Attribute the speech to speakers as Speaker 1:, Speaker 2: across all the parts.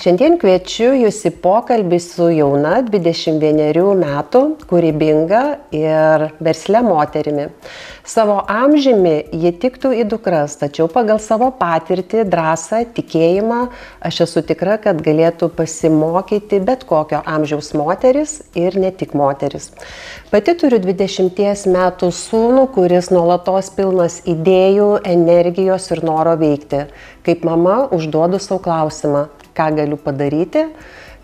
Speaker 1: Šiandien kviečiu Jūs į pokalbį su jauna 21 metų, kūrybinga ir versle moterimi. Savo amžiumi ji tiktų į dukras, tačiau pagal savo patirtį, drąsą, tikėjimą aš esu tikra, kad galėtų pasimokyti bet kokio amžiaus moteris ir ne tik moteris. Pati turiu 20 metų sūnų, kuris nuolatos pilnas idėjų, energijos ir noro veikti. Kaip mama užduodu savo klausimą, ką galiu padaryti,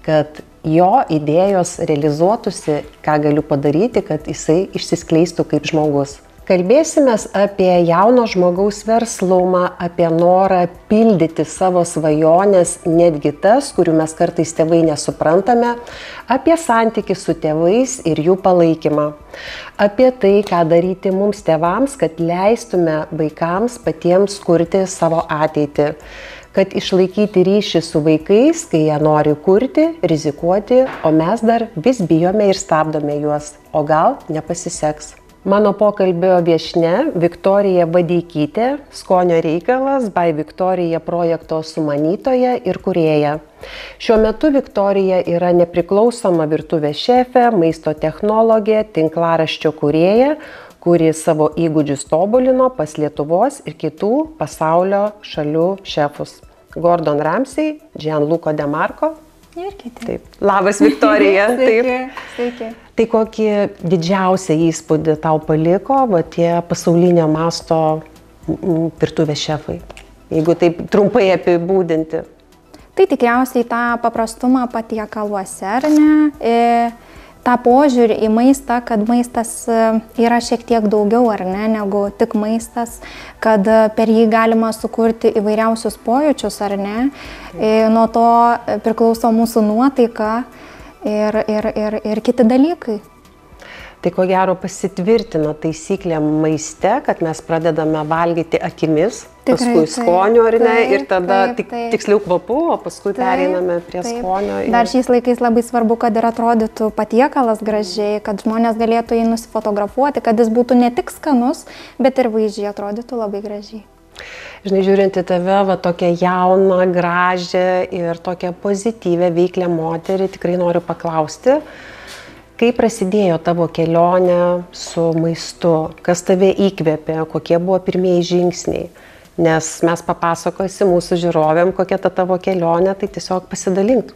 Speaker 1: kad jo idėjos realizuotųsi, ką galiu padaryti, kad jisai išsiskleistų kaip žmogus. Kalbėsimės apie jauno žmogaus verslumą, apie norą pildyti savo svajones, netgi tas, kurių mes kartais tėvai nesuprantame, apie santykį su tėvais ir jų palaikymą, apie tai, ką daryti mums tėvams, kad leistume vaikams patiems kurti savo ateitį, kad išlaikyti ryšį su vaikais, kai jie nori kurti, rizikuoti, o mes dar vis bijome ir stabdome juos, o gal nepasiseks. Mano pokalbio viešnia Viktorija Vadeikytė, Skonio reikalas by Viktorija projekto sumanytoja ir kūrėja. Šiuo metu Viktorija yra nepriklausoma virtuvės šefė, maisto technologė, tinklaraščio kūrėja, kuri savo įgūdžius tobulino pas Lietuvos ir kitų pasaulio šalių šefus. Gordon Ramsay, Gianluca De Marco.
Speaker 2: Ir kiti.
Speaker 1: Taip. Labas, Viktorija.
Speaker 2: Sveiki.
Speaker 1: Tai kokį didžiausią įspūdį tau paliko tie pasaulinio masto virtuvės šefai, jeigu taip trumpai apibūdinti?
Speaker 2: Tai tikriausiai tą paprastumą patiekaluose, ar ne? tą požiūrį į maistą, kad maistas yra šiek tiek daugiau, ar ne, negu tik maistas, kad per jį galima sukurti įvairiausius pojūčius, ar ne. Nuo to priklauso mūsų nuotaika ir kiti dalykai.
Speaker 1: Tai ko gero pasitvirtina taisyklė maiste, kad mes pradedame valgyti akimis, paskui skoniu, ar ne, ir tada tiksliau kvapu, o paskui pereiname prie skonio.
Speaker 2: Dar šiais laikais labai svarbu, kad ir atrodytų patiekalas gražiai, kad žmonės galėtų jį nusifotografuoti, kad jis būtų ne tik skanus, bet ir vaizdžiai atrodytų labai gražiai.
Speaker 1: Žinai, žiūrint į tave, tokią jauną, gražią ir tokią pozityvę, veiklę moterį, tikrai noriu paklausti, kaip prasidėjo tavo kelionė su maistu, kas tave įkvėpė, kokie buvo pirmieji žingsniai, nes mes papasakosi mūsų žiūrovėm, kokia ta tavo kelionė, tai tiesiog pasidalink.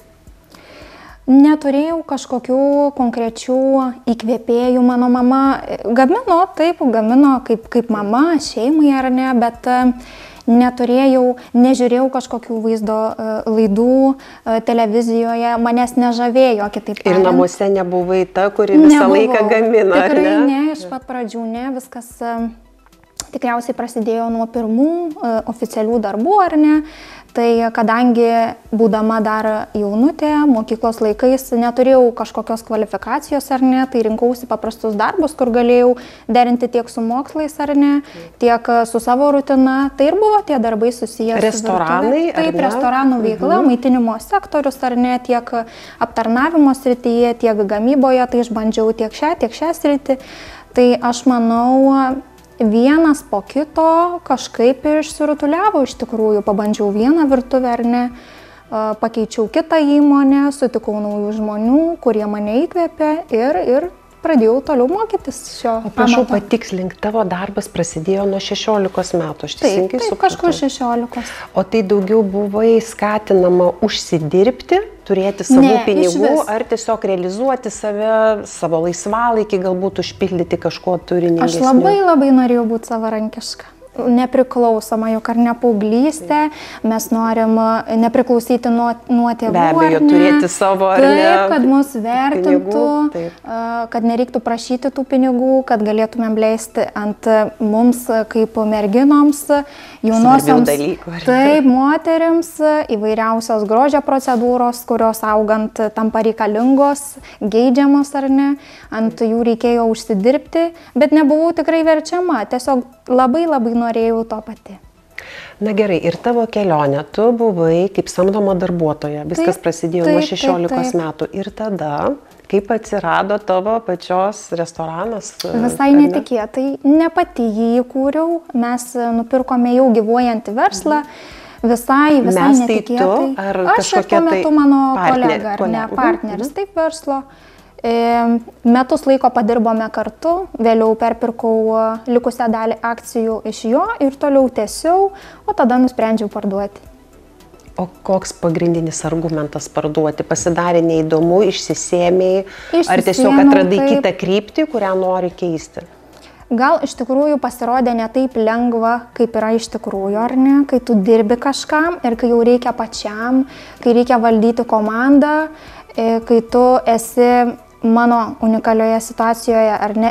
Speaker 2: Neturėjau kažkokių konkrečių įkvėpėjų, mano mama gamino kaip mama, šeimai ar ne, bet nežiūrėjau kažkokių vaizdo laidų televizijoje, manęs nežavėjo, kitaip tariant.
Speaker 1: Ir namuose nebuvai ta, kuri visą laiką gamina, ar ne?
Speaker 2: Tikrai ne, iš pat pradžių ne, viskas tikriausiai prasidėjo nuo pirmų oficialių darbų, ar ne. Tai kadangi būdama dar jaunutė, mokyklos laikais neturėjau kažkokios kvalifikacijos, ar ne, tai rinkausi paprastus darbus, kur galėjau derinti tiek su mokslais, ar ne, tiek su savo rutina. Tai ir buvo tie darbai susijęs
Speaker 1: restoranai,
Speaker 2: su virtuvė. Taip, restoranų veikla, maitinimo sektorius, ar ne, tiek aptarnavimo srityje, tiek gamyboje, tai išbandžiau tiek šią sritį. Tai aš manau, vienas po kito kažkaip išsirutuliavo iš tikrųjų. Pabandžiau vieną virtuvę, ar ne, pakeičiau kitą įmonę, sutikau naujų žmonių, kurie mane įkvėpė ir pradėjau toliau mokytis šio amato.
Speaker 1: Prašau, patikslink, tavo darbas prasidėjo nuo 16 metų, aš teisingai supratau?
Speaker 2: Taip, kažkur 16.
Speaker 1: O tai daugiau buvai skatinama užsidirbti, turėti savų pinigų, ar tiesiog realizuoti save, savo laisvalaikį, galbūt užpildyti kažko turiningesnio?
Speaker 2: Aš labai norėjau būti savarankiška. Nepriklausoma, juk ar ne paauglystė, mes norim nepriklausyti nuo tėvų.
Speaker 1: Be abejo, turėti savo, ar ne?
Speaker 2: Taip, kad mus vertintų,
Speaker 1: pinigų,
Speaker 2: kad nereiktų prašyti tų pinigų, kad galėtumėm leisti ant mums kaip merginoms, jaunosioms, taip, moterims, įvairiausios grožio procedūros, kurios augant tampa reikalingos, geidžiamos, ar ne, ant jų reikėjo užsidirbti, bet nebuvau tikrai verčiama, tiesiog labai norėjau to pati.
Speaker 1: Na gerai, ir tavo kelionė, tu buvai kaip samdoma darbuotoja, viskas prasidėjo nuo 16 metų. Ir tada, kaip atsirado tavo pačios restoranas?
Speaker 2: Visai netikėtai, ne pati jį įkūriau, mes nupirkome jau gyvuojantį verslą, visai
Speaker 1: Mes tai
Speaker 2: netikėtai.
Speaker 1: Tu, ar
Speaker 2: aš ir tuo metu mano kolega, ar ne, partneris, taip verslo. Metus laiko padirbome kartu, vėliau perpirkau likusią dalį akcijų iš jo ir toliau tęsiau, o tada nusprendžiau parduoti.
Speaker 1: O koks pagrindinis argumentas parduoti? Pasidarė neįdomu, išsisėmėjai, ar tiesiog atradai kitą kryptį, kurią nori keisti?
Speaker 2: Gal iš tikrųjų pasirodė ne taip lengva, kaip yra iš tikrųjų, ar ne? Kai tu dirbi kažkam ir kai jau reikia pačiam, kai reikia valdyti komandą, kai tu esi mano unikalioje situacijoje ar ne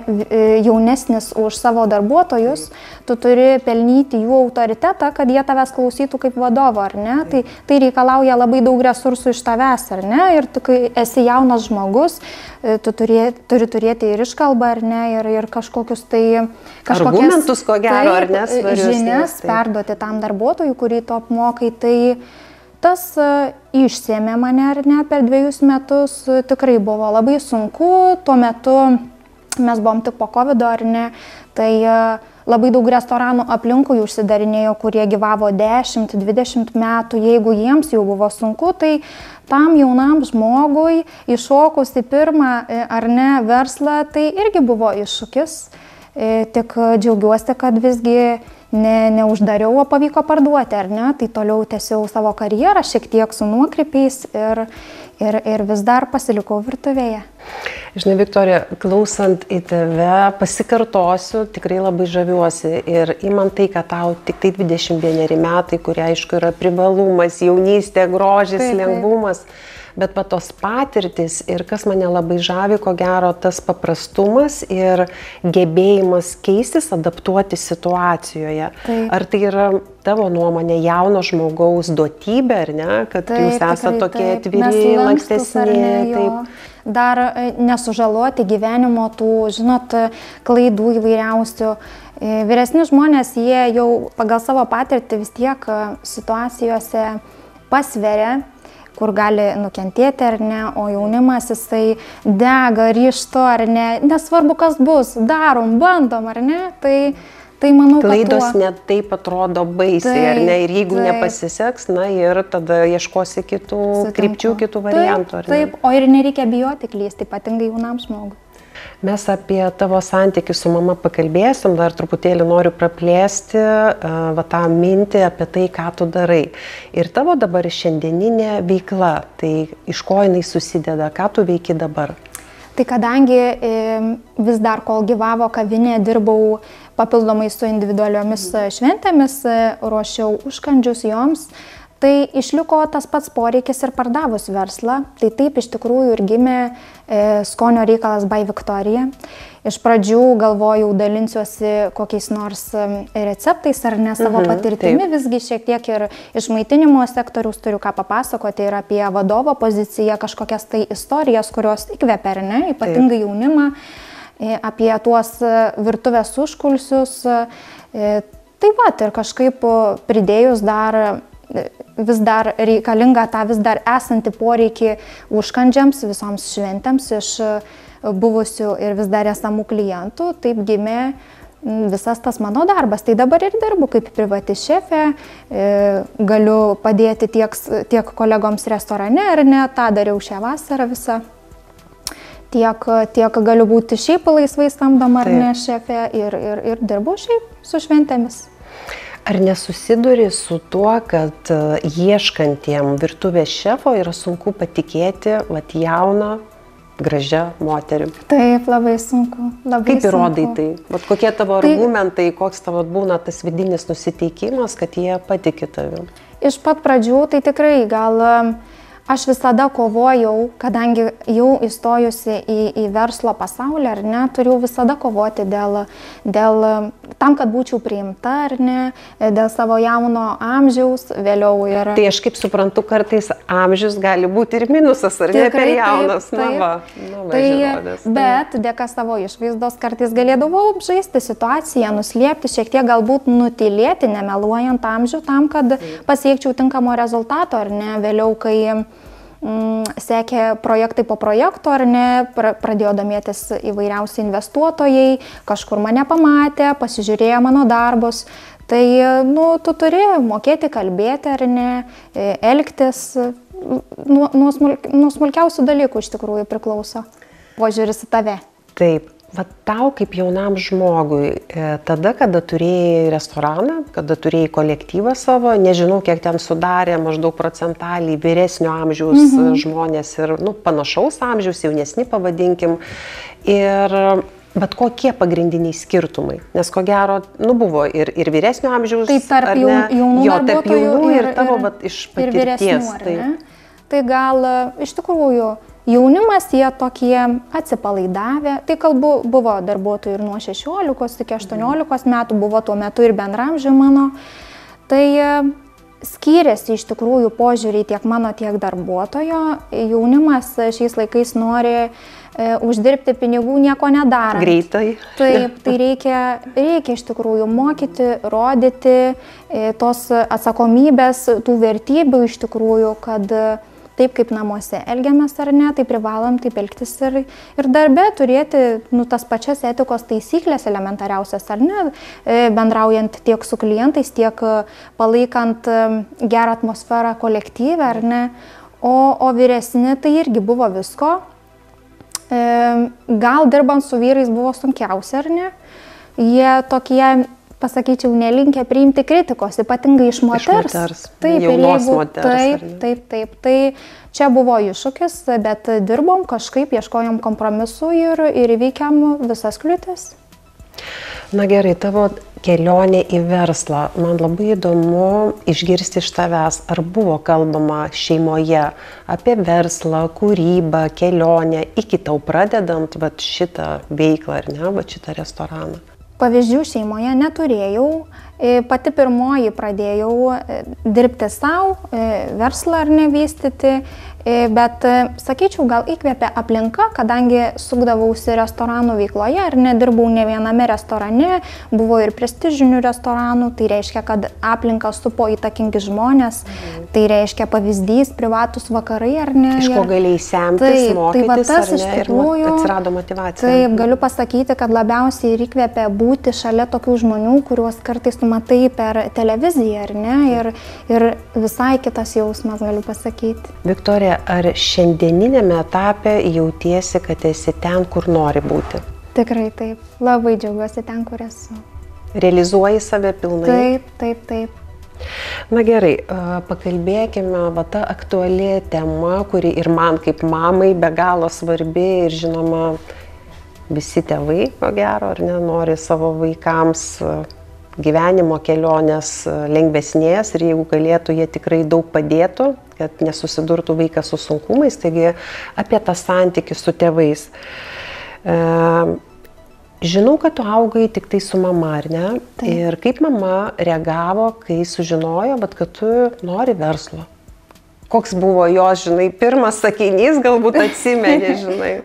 Speaker 2: jaunesnis už savo darbuotojus, tu turi pelnyti jų autoritetą, kad jie tavęs klausytų kaip vadovo, ar ne? Tai reikalauja labai daug resursų iš tavęs, ar ne? Ir tu, kai esi jaunas žmogus, tu turi turėti ir iškalbą, ar ne? Ir kažkokius tai...
Speaker 1: Argumentus, ko gero, ar ne?
Speaker 2: Žinias perduoti tam darbuotojui, kurį tu apmokai, tai... Tas išsėmė mane, ar ne, per 2 metus, tikrai buvo labai sunku, tuo metu mes buvom tik po COVID, ar ne, tai labai daug restoranų aplinkui užsidarinėjo, kurie gyvavo 10-20 metų, jeigu jiems jau buvo sunku, tai tam jaunam žmogui iššokus į pirmą, ar ne, verslą, tai irgi buvo iššūkis, tik džiaugiuosi, kad visgi neuždariau, o pavyko parduoti, ar ne, tai toliau tęsiau savo karjerą, šiek tiek su nuokrypiais ir vis dar pasilikau virtuvėje.
Speaker 1: Žinai, Viktorija, klausant į tave, pasikartosiu, tikrai labai žaviuosi ir įman tai, kad tau tik tai 21 metai, kurie aišku yra privalumas, jaunystė, grožis, lengvumas. Bet tos patirtis ir kas mane labai žavi, ko gero, tas paprastumas ir gebėjimas keistis, adaptuoti situacijoje. Taip. Ar tai yra tavo nuomonė jauno žmogaus duotybė, ar ne, kad taip, jūs esate tokie atviri, lankstesni?
Speaker 2: Dar nesužaloti gyvenimo tų, žinot, klaidų įvairiausių. Vyresni žmonės, jie jau pagal savo patirtį vis tiek situacijose pasveria, kur gali nukentėti ar ne, o jaunimas jisai dega ryžtu ar ne, nesvarbu kas bus, darom, bandom ar ne, tai manau, kad
Speaker 1: klaidos net taip atrodo baisiai, ar ne, ir jeigu nepasiseks, na ir tada ieškosi kitų krypčių, kitų variantų, ar ne?
Speaker 2: Taip, o ir nereikia bijoti klysti, ypatingai jaunam žmogui.
Speaker 1: Mes apie tavo santykių su mama pakalbėsim, dar truputėlį noriu praplėsti tą mintį apie tai, ką tu darai. Ir tavo dabar šiandieninė veikla, tai iš ko jinai susideda, ką tu veiki dabar?
Speaker 2: Tai kadangi vis dar kol gyvavo kavinė, dirbau papildomai su individualiomis šventėmis, ruošiau užkandžius joms, tai išliko tas pats poreikis ir pardavus verslą. Tai taip iš tikrųjų ir gimė Skonio reikalas by Viktorija. Iš pradžių galvojau dalinsiuosi kokiais nors receptais ar ne savo patirtimi, visgi šiek tiek ir iš maitinimo sektoriaus turiu ką papasakoti ir apie vadovo poziciją, kažkokias tai istorijas, kurios įkvepia, ar ne, ypatingai jaunimą, apie tuos virtuvės užkulsius. Tai va, ir kažkaip pridėjus vis dar reikalinga tą vis dar esantį poreikį užkandžiams, visoms šventėms iš buvusių ir vis dar esamų klientų, taip gimė visas tas mano darbas. Tai dabar ir dirbu kaip privati šefė, galiu padėti tiek kolegoms restorane, ar ne, tą dariau šią vasarą visą. Tiek galiu būti šiaip laisvai samdoma, ar ne, šefė, ir dirbu šiaip su šventėmis.
Speaker 1: Ar nesusiduri su tuo, kad ieškantiem virtuvės šefo yra sunku patikėti jauną, gražią moterį?
Speaker 2: Taip, labai sunku.
Speaker 1: Kaip įrodai tai? Kokie tavo argumentai, koks tavo būna tas vidinis nusiteikimas, kad jie patiki tavim?
Speaker 2: Iš pat pradžių tai tikrai gal aš visada kovojau, kadangi jau įstojusi į verslo pasaulį, ar ne, turiu visada kovoti tam, kad būčiau priimta, ar ne, dėl savo jauno amžiaus, vėliau ir...
Speaker 1: Tai aš kaip suprantu, kartais amžius gali būti ir minusas, ar ne, per jaunas,
Speaker 2: bet dėka savo išvaizdos kartais galėdavau apžaisti situaciją, nuslėpti, šiek tiek galbūt nutylėti, nemeluojant amžių, tam, kad pasiekčiau tinkamo rezultato, ar ne, vėliau, kai sekė projektai po projekto, ar ne, pradėjo domėtis įvairiausi investuotojai, kažkur mane pamatė, pasižiūrėjo mano darbus, Tai, nu, tu turi mokėti kalbėti ar ne, elgtis, nuo smulkiausių dalykų iš tikrųjų priklauso požiūris į tave.
Speaker 1: Taip. Va tau kaip jaunam žmogui, tada, kada turėjai restoraną, kada turėjai kolektyvą savo, nežinau, kiek ten sudarė, maždaug procentaliai vyresnio amžiaus žmonės ir panašaus amžiaus, jaunesni pavadinkim. Bet kokie pagrindiniai skirtumai? Nes ko gero, buvo ir vyresnio amžiaus,
Speaker 2: tai tarp jaunų darbuotojų
Speaker 1: ir tavo iš patirties.
Speaker 2: Tai gal iš tikrųjų jaunimas jie tokie atsipalaidavę, tai kalbu, buvo darbuotojų ir nuo 16 iki 18 metų, buvo tuo metu ir bendramžių mano. Tai skyrėsi iš tikrųjų požiūriai tiek mano, tiek darbuotojo. Jaunimas šiais laikais nori uždirbti pinigų nieko nedarant.
Speaker 1: Greitai.
Speaker 2: Taip, tai reikia iš tikrųjų mokyti, rodyti tos atsakomybės, tų vertybių iš tikrųjų, kad taip kaip namuose elgiamės ar ne, tai privalom taip elgtis ir darbe turėti tas pačias etikos taisyklės elementariausias ar ne, bendraujant tiek su klientais, tiek palaikant gerą atmosferą kolektyvę ar ne, o vyresni tai irgi buvo visko. Gal dirbant su vyrais buvo sunkiausia ar ne, jie tokie, pasakyčiau, nelinkę priimti kritikos, ypatingai iš moters.
Speaker 1: Taip, jaunos moters.
Speaker 2: Taip. Tai čia buvo iššūkis, bet dirbom kažkaip, ieškojom kompromisų ir įveikėm visas kliūtis.
Speaker 1: Na gerai, tavo kelionė į verslą. Man labai įdomu išgirsti iš tavęs, ar buvo kalbama šeimoje apie verslą, kūrybą, kelionę, iki tau pradedant šitą veiklą, ar ne, šitą restoraną.
Speaker 2: Pavyzdžių šeimoje neturėjau, pati pirmoji pradėjau dirbti savo, verslą ar nevystyti, bet, sakyčiau, gal įkvėpė aplinka, kadangi sukdavausi restoranų veikloje ir nedirbau ne viename restorane, buvo ir prestižinių restoranų, tai reiškia, kad aplinka supo įtakingi žmonės, tai reiškia pavyzdys, privatus vakarai ar ne.
Speaker 1: Iš ko galėjai semtis, mokytis ar ne,
Speaker 2: ir
Speaker 1: atsirado motyvacija.
Speaker 2: Taip, galiu pasakyti, kad labiausiai ir įkvėpė būti šalia tokių žmonių, kuriuos kartais tu matai per televiziją ar ne, ir visai kitas jausmas, galiu pasakyti.
Speaker 1: Viktorija, ar šiandieninėme etape jautiesi, kad esi ten, kur nori būti?
Speaker 2: Tikrai taip. Labai džiaugiuosi ten, kur esu.
Speaker 1: Realizuoji save pilnai?
Speaker 2: Taip.
Speaker 1: Na gerai, pakalbėkime, ta aktuali tema, kuri ir man kaip mamai be galo svarbi ir žinoma visi tėvai, ko gero, ar ne, nori savo vaikams gyvenimo kelionės lengvesnės ir jeigu galėtų, jie tikrai daug padėtų, kad nesusidurtų vaikas su sunkumais, taigi apie tą santykį su tėvais. Žinau, kad tu augai tik tai su mama, ar ne?
Speaker 2: Taip.
Speaker 1: Ir kaip mama reagavo, kai sužinojo, kad tu nori verslo? Koks buvo jos, pirmas sakinys, galbūt atsimeni,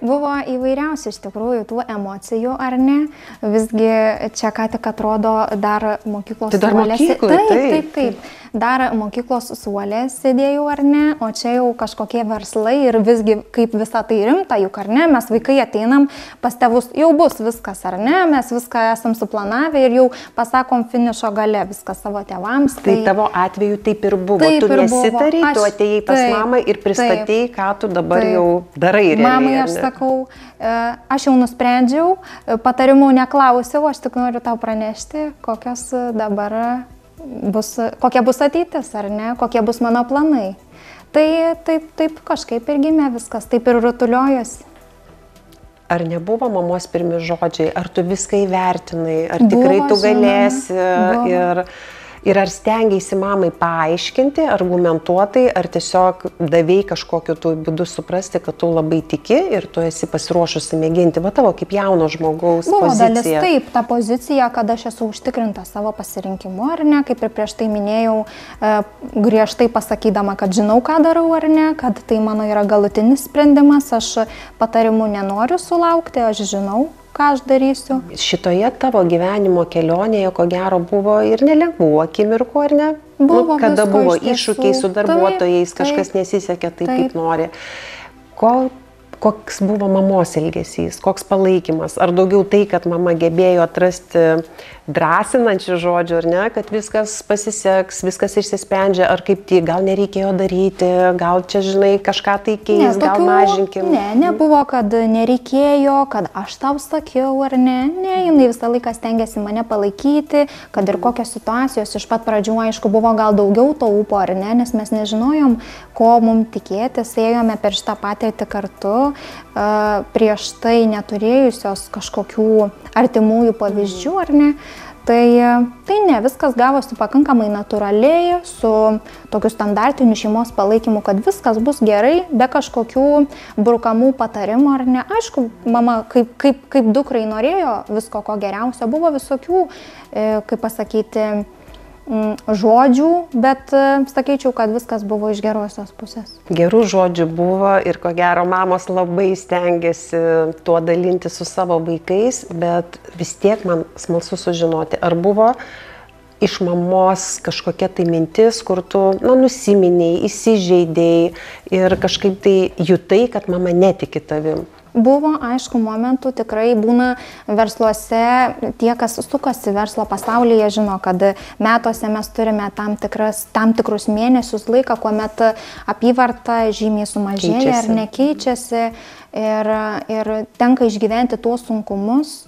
Speaker 2: Buvo įvairiausių iš tikrųjų tų emocijų, ar ne? Visgi čia ką tik atrodo dar mokyklos
Speaker 1: suolė. Tai dar mokyklai,
Speaker 2: taip. Dar mokyklos suolė sėdėjau, ar ne? O čia jau kažkokie verslai ir visgi kaip visą tai rimta, juk ar ne? Mes vaikai ateinam pas tėvus, jau bus viskas, ar ne? Mes viską esam suplanavę ir jau pasakom finišo gale viską savo tėvams.
Speaker 1: Tai tavo atveju taip ir buvo. Tu nesitari, tu atėjai pas mamą ir pristatėjai, ką tu dabar jau darai realiai.
Speaker 2: Mamai aš sakau, aš jau nusprendžiau, patarimų neklausiau, aš tik noriu tau pranešti, kokios dabar kokia bus ateitis, ar ne, kokie bus mano planai. Tai taip kažkaip ir gimė viskas, taip ir rutuliojosi.
Speaker 1: Ar nebuvo mamos pirmi žodžiai, ar tu viską įvertinai, ar tikrai tu galėsi ir ar stengiaisi mamai paaiškinti, argumentuotai, ar tiesiog davei kažkokiu būdu suprasti, kad tu labai tiki ir tu esi pasiruošusi mėginti, tavo kaip jauno žmogaus pozicija.
Speaker 2: Buvo dalis taip, ta pozicija, kad aš esu užtikrinta savo pasirinkimu, ar ne, kaip ir prieš tai minėjau, griežtai pasakydama, kad žinau, ką darau, ar ne, kad tai mano yra galutinis sprendimas, aš patarimų nenoriu sulaukti, aš žinau, ką aš darysiu.
Speaker 1: Šitoje tavo gyvenimo kelionėje, ko gero, buvo ir nelengvų akimirkų, ar ne?
Speaker 2: Buvo
Speaker 1: kada buvo iššūkiai su darbuotojais, kažkas nesisekė taip, kaip nori. koks buvo mamos elgesys, koks palaikymas, ar daugiau tai, kad mama gebėjo atrasti drąsinančių žodžių, ar ne, kad viskas pasiseks, viskas išsisprendžia, ar kaip tai, gal nereikėjo daryti, gal čia, žinai, kažką tai keis, gal mažinkim.
Speaker 2: Ne, nebuvo, kad nereikėjo, kad aš tau sakiau, ar ne, jinai visą laiką stengiasi mane palaikyti, kad ir kokios situacijos, iš pat pradžių, aišku, buvo gal daugiau to ūpo, ar ne, nes mes nežinojom, ko mums tikėtis, ėjome per šitą patirtį kartu, prieš tai neturėjusios kažkokių artimųjų pavyzdžių, ar ne. Tai ne, viskas gavosi pakankamai natūraliai, su tokiu standartiniu šeimos palaikymu, kad viskas bus gerai, be kažkokių brukamų patarimų, ar ne. Aišku, mama kaip dukrai norėjo visko ko geriausio, buvo visokių, kaip pasakyti, žodžių, bet sakyčiau, kad viskas buvo iš gerosios pusės.
Speaker 1: Gerų žodžių buvo ir ko gero mamos labai stengiasi tuo dalinti su savo vaikais, bet vis tiek man smalsu sužinoti, ar buvo iš mamos kažkokia tai mintis, kur tu nusiminėjai, įsižeidėjai ir kažkaip tai jutai, kad mama netiki tavim.
Speaker 2: Buvo, aišku, momentų tikrai būna versluose, tie, kas sukasi verslo pasaulyje, žino, kad metuose mes turime tam tikrus mėnesius laiką, kuomet apyvarta žymiai sumažėja ar nekeičiasi ir tenka išgyventi tuos sunkumus.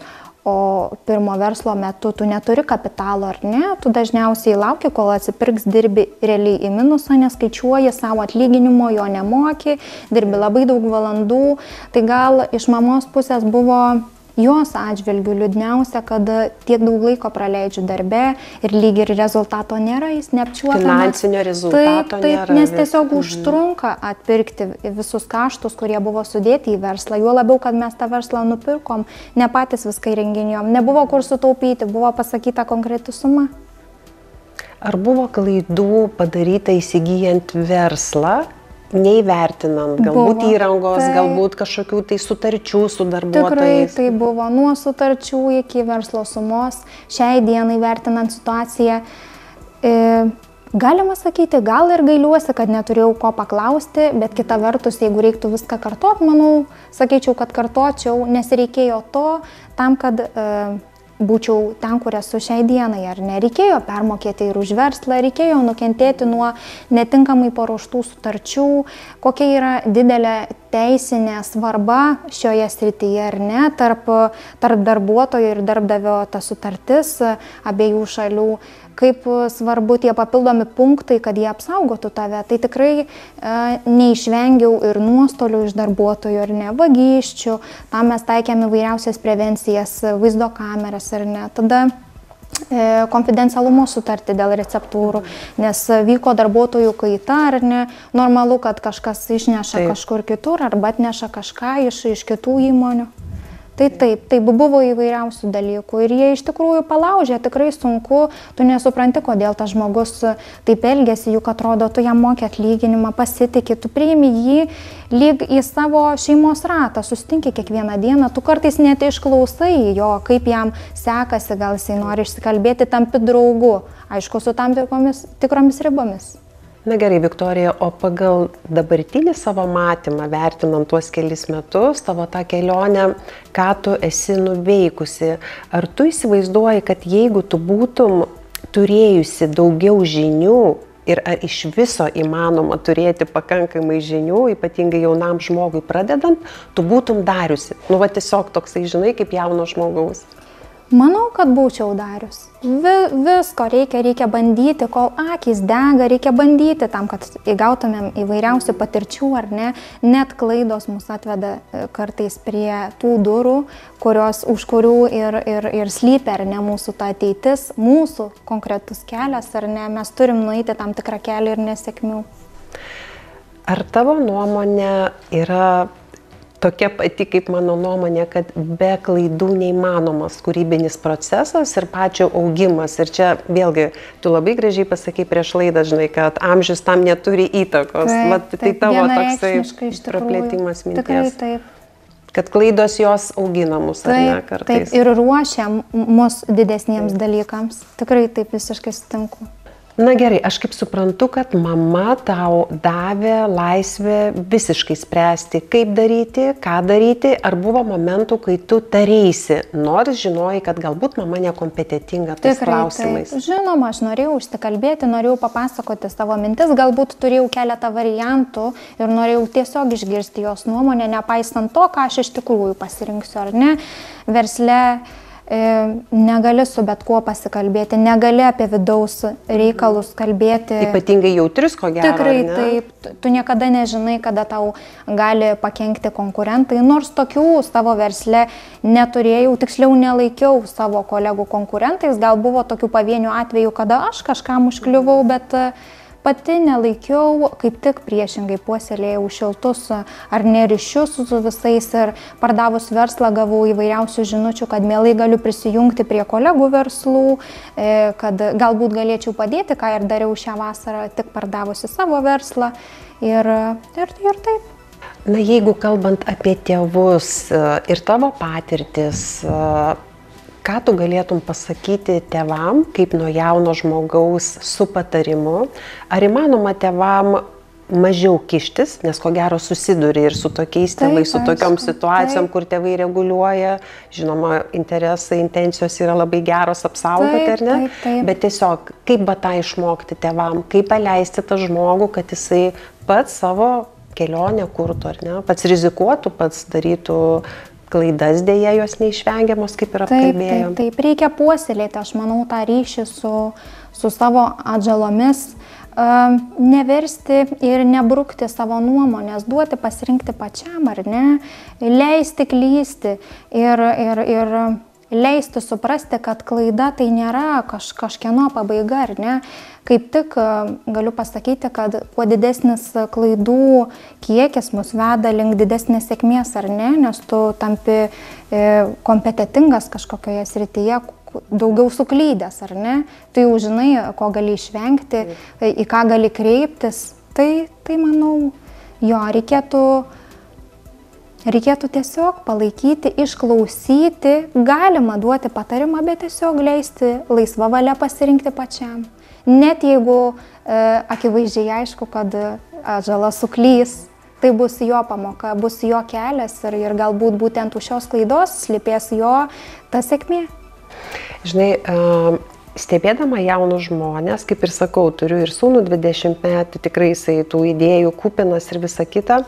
Speaker 2: O pirmo verslo metu tu neturi kapitalo, ar ne, tu dažniausiai lauki, kol atsipirks, dirbi realiai į minusą, neskaičiuoji savo atlyginimo, jo nemoki, dirbi labai daug valandų. Tai gal iš mamos pusės buvo jos atžvilgių liūdniausia, kad tiek daug laiko praleidžiu darbe ir lyg ir rezultato nėra, jis neapčiuopiamas.
Speaker 1: Finansinio rezultato nėra.
Speaker 2: Taip, nes tiesiog užtrunka atpirkti visus kaštus, kurie buvo sudėti į verslą. Juo labiau, kad mes tą verslą nupirkom, ne patys viską įrenginėjom, nebuvo kur sutaupyti, buvo pasakyta konkreti suma.
Speaker 1: Ar buvo klaidų padaryta įsigyjant verslą, neįvertinant, galbūt įrangos, galbūt kažkokių tai sutarčių su darbuotojais?
Speaker 2: Tikrai tai buvo nuo sutarčių iki verslo sumos. Šiai dienai vertinant situaciją, galima sakyti, gal ir gailiuosi, kad neturėjau ko paklausti, bet kita vertus, jeigu reiktų viską kartot, manau, sakyčiau, kad kartočiau, nes reikėjo to tam, kad būčiau ten, kur esu šiai dienai, ar ne. Reikėjo permokėti ir už verslą, reikėjo nukentėti nuo netinkamai paruoštų sutarčių, kokia yra didelė teisinė svarba šioje srityje, ar ne, tarp darbuotojo ir darbdavio ta sutartis abiejų šalių, kaip svarbu tie papildomi punktai, kad jie apsaugotų tave. Tai tikrai neišvengiau ir nuostolių iš darbuotojų, ar ne, vagysčių, tam mes taikėm įvairiausias prevencijas, vaizdo kameras, ar ne, tada konfidencialumo sutartį dėl receptūrų, nes vyko darbuotojų kaita, ar ne, normalu, kad kažkas išneša kažkur kitur arba atneša kažką iš kitų įmonių. Tai taip, buvo įvairiausių dalykų ir jie iš tikrųjų palaužė, tikrai sunku, tu nesupranti, kodėl tas žmogus taip elgėsi, juk atrodo, tu jam moki atlyginimą, pasitiki, tu priimi jį lyg į savo šeimos ratą, susitinki kiekvieną dieną, tu kartais net išklausai jo, kaip jam sekasi, gal jisai nori išsikalbėti, tampi draugu, aišku, su tam tikromis ribomis.
Speaker 1: Na gerai, Viktorija, o pagal dabartinį savo matymą, vertinant tuos kelis metus, tavo tą kelionę, ką tu esi nuveikusi, ar tu įsivaizduoji, kad jeigu tu būtum turėjusi daugiau žinių ir ar iš viso įmanoma turėti pakankamai žinių, ypatingai jaunam žmogui pradedant, tu būtum dariusi? Nu, va tiesiog toksai, žinai, kaip jauno žmogaus.
Speaker 2: Manau, kad būčiau darius. Visko reikia bandyti, kol akys dega, reikia bandyti tam, kad įgautumėm įvairiausių patirčių, ar ne. Net klaidos mus atveda kartais prie tų durų, už kurių ir slypi, ar ne, mūsų ta ateitis, mūsų konkretus kelias, ar ne. Mes turim nueiti tam tikrą kelią ir nesėkmių.
Speaker 1: Ar tavo nuomonė yra tokia pati kaip mano nuomonė, kad be klaidų neįmanomas kūrybinis procesas ir pačio augimas? Ir čia vėlgi, tu labai gražiai pasakai prieš laidą, žinai, kad amžius tam neturi įtakos. Tai tavo toksai praplėtimas minties.
Speaker 2: Tikrai taip.
Speaker 1: Kad klaidos jos augina mus, ar ne, kartais.
Speaker 2: Taip, ir ruošia mus didesniems dalykams. Tikrai taip visiškai sutinku.
Speaker 1: Na gerai, aš kaip suprantu, kad mama tau davė laisvę visiškai spręsti, kaip daryti, ką daryti, ar buvo momentų, kai tu tareisi, nors žinojai, kad galbūt mama nekompetentinga tais klausimais.
Speaker 2: Taip. Žinoma, aš norėjau užsikalbėti, norėjau papasakoti savo mintis, galbūt turėjau keletą variantų ir norėjau tiesiog išgirsti jos nuomonę, nepaisant to, ką aš iš tikrųjų pasirinksiu, ar ne, versle. Negali su bet kuo pasikalbėti, negali apie vidaus reikalus kalbėti.
Speaker 1: Ypatingai jautrius, ko gero.
Speaker 2: Tikrai taip, tu niekada nežinai, kada tau gali pakenkti konkurentai, nors tokių savo versle neturėjau, tiksliau nelaikiau savo kolegų konkurentais, gal buvo tokių pavienių atvejų, kada aš kažkam užkliuvau, bet pati nelaikiau, kaip tik priešingai puoselėjau šiltus ar neryšius su visais ir pardavus verslą gavau įvairiausių žinučių, kad mielai galiu prisijungti prie kolegų verslų, kad galbūt galėčiau padėti, ką ir dariau šią vasarą, tik pardavusi savo verslą ir taip.
Speaker 1: Na, jeigu kalbant apie tėvus ir tavo patirtis, ką tu galėtum pasakyti tėvam, kaip nuo jauno žmogaus su patarimu? Ar įmanoma tėvam mažiau kištis, nes ko gero susiduri ir su tokiais tėvais, su tokiom situacijom, kur tėvai reguliuoja, žinoma, interesai, intencijos yra labai geros apsaugoti, ar ne? Bet tiesiog, kaip tą išmokti tėvam, kaip paleisti tą žmogų, kad jisai pats savo kelionę kurtų, ar ne? Pats rizikuotų, pats darytų klaidas, dėja jos neišvengiamos, kaip ir apkalbėjom.
Speaker 2: Taip, reikia puoselėti, aš manau, tą ryšį su savo atžalomis, neversti ir nebrukti savo nuomonės, duoti pasirinkti pačiam, ar ne, leisti klysti ir leisti suprasti, kad klaida tai nėra kažkieno pabaiga, ar ne. Kaip tik galiu pasakyti, kad kuo didesnis klaidų kiekis mus veda link didesnės sėkmės, ar ne, nes tu tampi kompetentingas kažkokioje srityje, daugiau suklydęs, ar ne, tu jau žinai, ko gali išvengti, į ką gali kreiptis, tai manau, jo, reikėtų tiesiog palaikyti, išklausyti, galima duoti patarimą, bet tiesiog leisti laisvą valią pasirinkti pačiam. Net jeigu akivaizdžiai aišku, kad atžala suklys, tai bus jo pamoka, bus jo kelias ir galbūt būtent už šios klaidos slypės jo ta sėkmė.
Speaker 1: Žinai, stebėdama jaunus žmonės, kaip ir sakau, turiu ir sūnų 20 metų, tikrai jisai tų idėjų kupinas ir visa kita.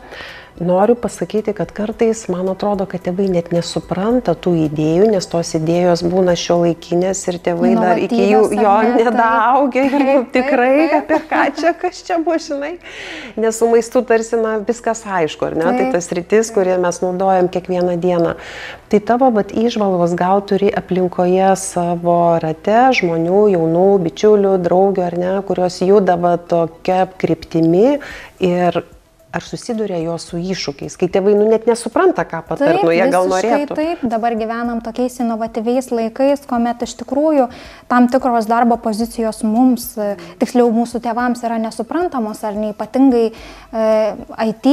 Speaker 1: Noriu pasakyti, kad kartais man atrodo, kad tėvai net nesupranta tų idėjų, nes tos idėjos būna šiuolaikinės ir tėvai dar iki jų jo nedaaugę ir tikrai apie ką čia, kas čia buvo, žinai. Nes su maistu tarsi viskas aišku, ar ne? Tai tas rytis, kurie mes naudojam kiekvieną dieną. Tai tavo įžvalgos gal turi aplinkoje savo rate žmonių, jaunų, bičiulių, draugių, ar ne, kurios juda tokia kryptimi ir ar susiduria jos su iššūkiais, kai tėvai net nesupranta, ką patarti, jie gal norėtų.
Speaker 2: Taip, dabar gyvenam tokiais inovatyviais laikais, kuomet iš tikrųjų tam tikros darbo pozicijos mums, tiksliau mūsų tėvams yra nesuprantamos, ar ne ypatingai IT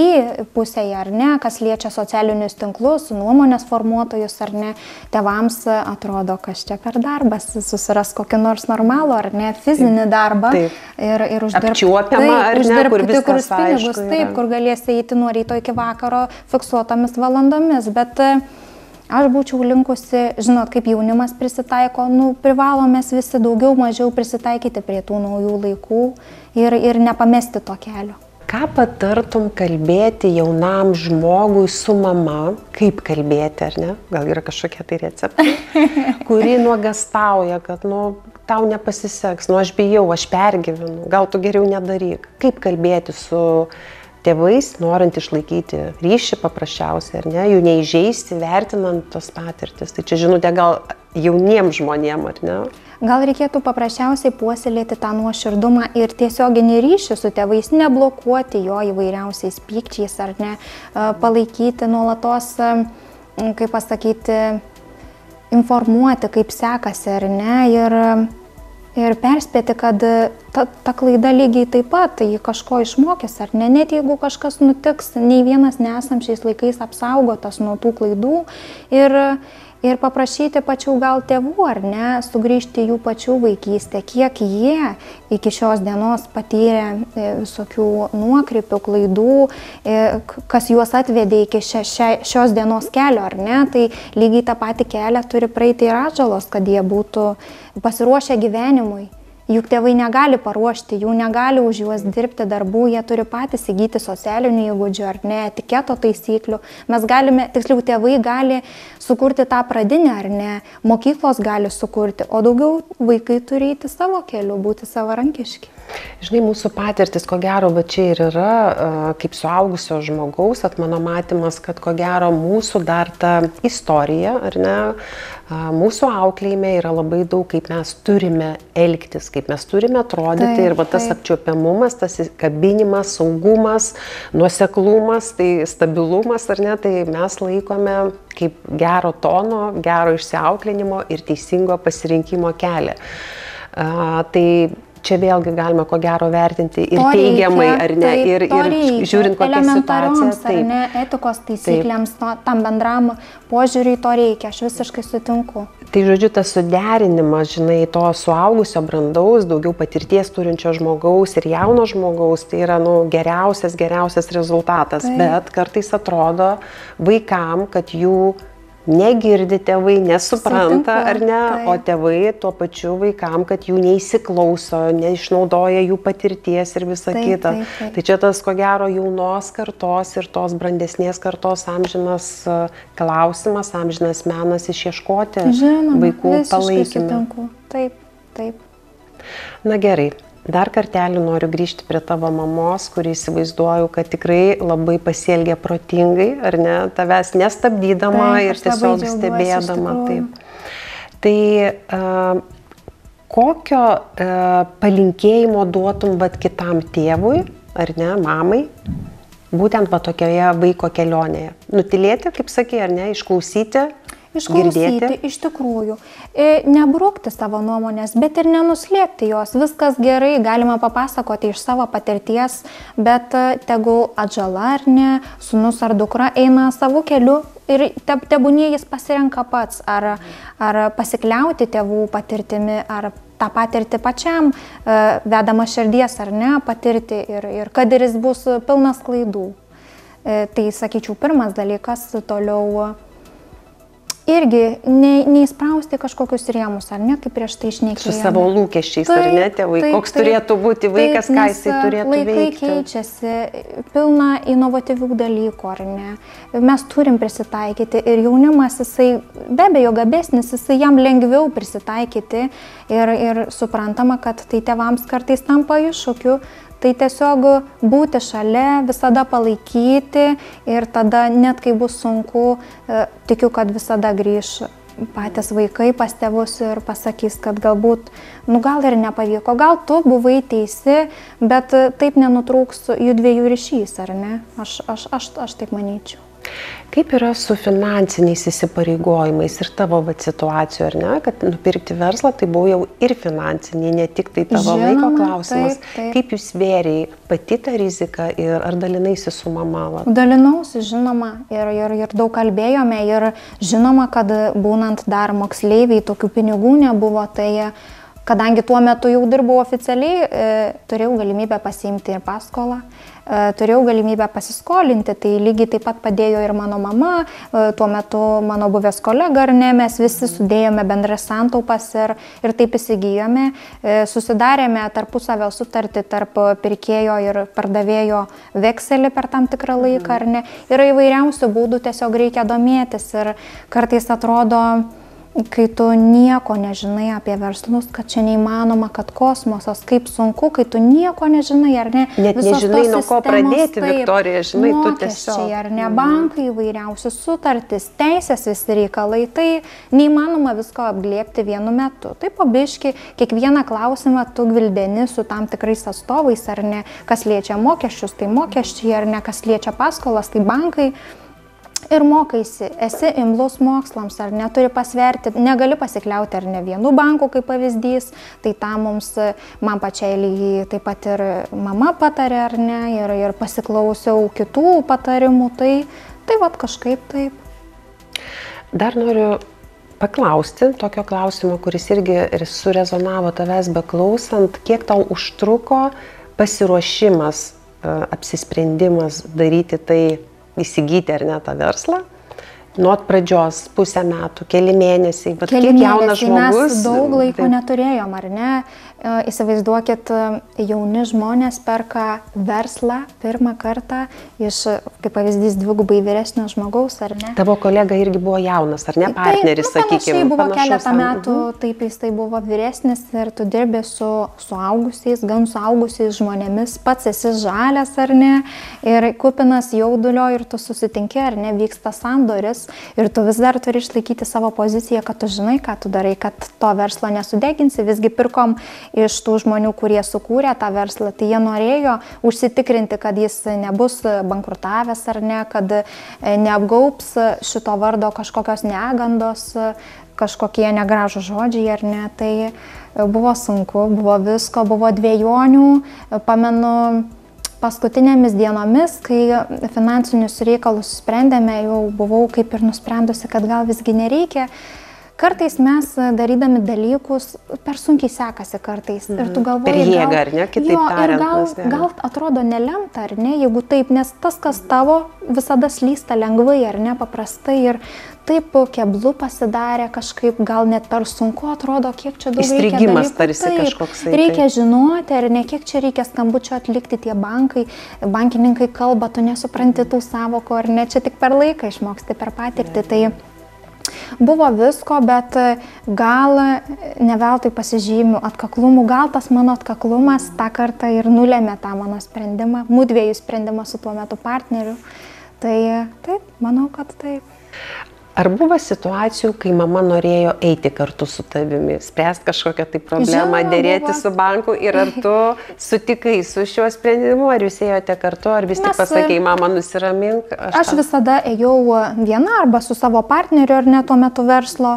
Speaker 2: pusėje, ar ne, kas liečia socialinius tinklus, nuomonės formuotojus, ar ne, tėvams atrodo, kas čia per darbas, susiras kokį nors normalų, ar ne, fizinį darbą ir uždirbti tikrus pinigus, taip, kur galės eiti nuo ryto iki vakaro fiksuotomis valandomis, bet aš būčiau linkusi, žinot, kaip jaunimas prisitaiko, privalomės visi daugiau mažiau prisitaikyti prie tų naujų laikų ir nepamesti to kelio.
Speaker 1: Ką patartum kalbėti jaunam žmogui su mama, kaip kalbėti, ar ne? Gal yra kažkokie tai receptai, kuri nuogastauja, kad tau nepasiseks, aš bijau, aš pergyvenu, gal tu geriau nedaryk. Kaip kalbėti su tėvais, norint išlaikyti ryšį paprasčiausiai, ar ne, jų neįžeisti, vertinant tos patirtis. Tai čia žinutė gal jauniems žmonėms, ar ne?
Speaker 2: Gal reikėtų paprasčiausiai puoselėti tą nuoširdumą ir tiesioginį ryšį su tėvais, neblokuoti jo įvairiausiais pykčiais, ar ne, palaikyti nuolatos, kaip pasakyti, informuoti, kaip sekasi, ar ne, ir perspėti, kad ta klaida lygiai taip pat, tai kažko išmokys, ar ne, net jeigu kažkas nutiks, nei vienas nesam šiais laikais apsaugotas nuo tų klaidų ir paprašyti pačių gal tėvų, ar ne, sugrįžti jų pačių vaikystę, kiek jie iki šios dienos patyrė visokių nuokrypių, klaidų, kas juos atvedė iki šios dienos kelio, ar ne, tai lygiai tą patį kelią turi praeiti ir atžalos, kad jie būtų pasiruošę gyvenimui. Juk tėvai negali paruošti, jų negali už juos dirbti darbų, jie turi patys įgyti socialinių įgūdžių ar ne, etiketo taisyklių. Mes galime, tiksliau, tėvai gali sukurti tą pradinę ar ne, mokyklos gali sukurti, o daugiau vaikai turi eiti savo keliu, būti savarankiški.
Speaker 1: Žinai, mūsų patirtis, ko gero, va čia ir yra, kaip suaugusio žmogaus, mano matymas, kad ko gero mūsų dar ta istorija, ar ne, mūsų auklėjime yra labai daug, kaip mes turime elgtis, kaip mes turime atrodyti, ir va tas apčiuopiamumas, tas kabinimas, saugumas, nuoseklumas, tai stabilumas, ar ne, tai mes laikome kaip gero tono, gero išsiauklinimo ir teisingo pasirinkimo kelią. Tai čia vėlgi galima ko gero vertinti ir teigiamai, ar ne, ir žiūrint kokią situaciją.
Speaker 2: Ar ne, etikos taisyklėms, tam bendram požiūriui to reikia, aš visiškai sutinku.
Speaker 1: Tai žodžiu, tas suderinimas, žinai, to suaugusio brandaus, daugiau patirties turinčio žmogaus ir jauno žmogaus, tai yra geriausias rezultatas, bet kartais atrodo vaikam, kad jų negirdi tėvai, nesupranta, ar ne, o tėvai tuo pačiu vaikam, kad jų neįsiklauso, neišnaudoja jų patirties ir visa kita. Tai čia tas, ko gero, jaunos kartos ir tos brandesnės kartos amžinas klausimas, amžinas menas išieškoti vaikų palaikymą.
Speaker 2: Taip.
Speaker 1: Na gerai. Dar kartelį noriu grįžti prie tavo mamos, kurį įsivaizduoju, kad tikrai labai pasielgė protingai, ar ne, tavęs nestabdydama ir tiesiog stebėdama. Tai kokio palinkėjimo duotum kitam tėvui, ar ne, mamai, būtent tokioje vaiko kelionėje? Nutilėti, kaip sakė, ar ne, išklausyti?
Speaker 2: Išklausyti, iš tikrųjų, nebrukti savo nuomonės, bet ir nenuslėpti jos. Viskas gerai, galima papasakoti iš savo patirties, bet tegul atžala ar ne, sūnus ar dukra eina savo keliu ir tebūnie jis pasirenka pats, ar pasikliauti tėvų patirtimi, ar tą patirtį pačiam vedama širdies ar ne patirti ir kad ir jis bus pilnas klaidų. Tai, sakyčiau, pirmas dalykas, toliau irgi neįsprausti kažkokius rėmus, ar ne, kaip prieš tai šnekėjome.
Speaker 1: Su savo lūkesčiais, ar ne, tėvai, koks turėtų būti vaikas, ką jisai turėtų veikti.
Speaker 2: Laikai keičiasi, pilna inovatyvių dalykų, ar ne. Mes turim prisitaikyti ir jaunimas, jisai be abejo gabesnis, jisai jam lengviau prisitaikyti ir suprantama, kad tai tėvams kartais tampa iššūkiu. Tai tiesiog būti šalia, visada palaikyti ir tada net kai bus sunku, tikiu, kad visada grįš patys vaikai pas tėvus ir pasakys, kad galbūt, gal ir nepavyko, gal tu buvai teisi, bet taip nenutrūks jų dviejų ryšys, ar ne? Aš taip manyčiau.
Speaker 1: Kaip yra su finansiniais įsipareigojimais ir tavo situacijų, ar ne, kad nupirkti verslą tai buvo jau ir finansiniai, ne tik tai tavo laiko klausimas. Kaip jūs svėriai pati tą riziką ir ar dalinaisi su mama?
Speaker 2: Dalinausi, žinoma, ir daug kalbėjome ir žinoma, kad būnant dar moksleiviai tokių pinigų nebuvo, tai kadangi tuo metu jau dirbau oficialiai, turėjau galimybę pasiimti ir paskolą. Turėjau galimybę pasiskolinti, tai lygiai taip pat padėjo ir mano mama, tuo metu mano buvęs kolega, ar ne, mes visi sudėjome bendras santaupas ir taip įsigijome, susidarėme tarpusavio sutartį tarp pirkėjo ir pardavėjo vekselį per tam tikrą laiką, ar ne, yra įvairiausių būdų, tiesiog reikia domėtis ir kartais atrodo, kai tu nieko nežinai apie verslus, kad čia neįmanoma, kad kosmosas, kaip sunku, kai tu nieko nežinai, ar ne?
Speaker 1: Net nežinai, nuo ko pradėti, Viktorija, žinai, tu tiesiog.
Speaker 2: Ar ne, bankai įvairiausios sutartys, teisės visi reikalai, tai neįmanoma visko apglėbti vienu metu. Tai pabiški, kiekvieną klausimą tu gvildeni su tam tikrais atstovais, ar ne, kas liečia mokesčius, tai mokesčiai, ar ne, kas liečia paskolas, tai bankai. Ir mokaisi, esi imlus mokslams, ar neturi pasverti, negali pasikliauti ar ne vienu banku kaip pavyzdys, tai tam man pačiai lygiai taip pat ir mama patarė, ar ne, ir pasiklausiau kitų patarimų, tai vat kažkaip taip.
Speaker 1: Dar noriu paklausti tokio klausimo, kuris irgi surezonavo tavęs beklausant, kiek tau užtruko pasiruošimas, apsisprendimas daryti tai, įsigyti ar ne tą verslą? Nuo pradžios, pusę metų, keli mėnesiai, bet kiek jaunas žmogus.
Speaker 2: Mes daug laiko neturėjom, ar ne? Įsivaizduokit, jauni žmonės perka verslą pirmą kartą iš, kaip pavyzdys, dvigubai vyresnio žmogaus, ar ne?
Speaker 1: Tavo kolega irgi buvo jaunas, ar ne? Partneris, sakykime.
Speaker 2: Panašiai buvo keletą metų, taip jis tai buvo vyresnis ir tu dirbi su suaugusiais, gan suaugusiais žmonėmis, pats esi žalias, ar ne? Ir kupinas jaudulio ir tu susitinki, ar ne? Vyksta sandoris ir tu vis dar turi išlaikyti savo poziciją, kad tu žinai, ką tu darai, kad to verslo nesudeginsi. Visgi pirkom iš tų žmonių, kurie sukūrė tą verslą, tai jie norėjo užsitikrinti, kad jis nebus bankrutavęs ar ne, kad neapgaubs šito vardo kažkokios negandos, kažkokie negražų žodžiai ar ne. Tai buvo sunku, buvo visko, buvo dviejonių. Pamenu, paskutinėmis dienomis, kai finansinius reikalus sprendėme, jau buvau kaip ir nusprendusi, kad gal visgi nereikia. Kartais mes darydami dalykus per sunkiai sekasi kartais. Ir tu galvoji,
Speaker 1: per jėgą, ar ne, kitaip tariant.
Speaker 2: Gal atrodo nelemta, ar ne, jeigu taip, nes tas, kas tavo, visada slysta lengvai, ar ne, paprastai. Ir taip keblu pasidarė kažkaip, gal net per sunku atrodo, kiek čia daug reikia dalykų.
Speaker 1: Įstrigimas tarsi kažkoksai.
Speaker 2: Reikia žinoti, ar ne, kiek čia reikia skambučio atlikti tie bankai, bankininkai kalba, tu nesupranti tų savokų, ar ne, čia tik per laiką išmoksti, per patirtį. Tai buvo visko, bet gal ne veltui pasižymiu atkaklumu, gal tas mano atkaklumas tą kartą ir nulėmė tą mano sprendimą, mudviejų sprendimą su tuo metu partneriu. Tai taip, manau, kad taip.
Speaker 1: Ar buvo situacijų, kai mama norėjo eiti kartu su tavimi, spręsti kažkokią tai problemą, dėrėti su banku ir ar tu sutikai su šiuo sprendimu, ar jūs ėjote kartu, ar vis tik pasakei, mama, nusiramink?
Speaker 2: Aš visada ėjau viena arba su savo partneriu, ar ne tuo metu verslo,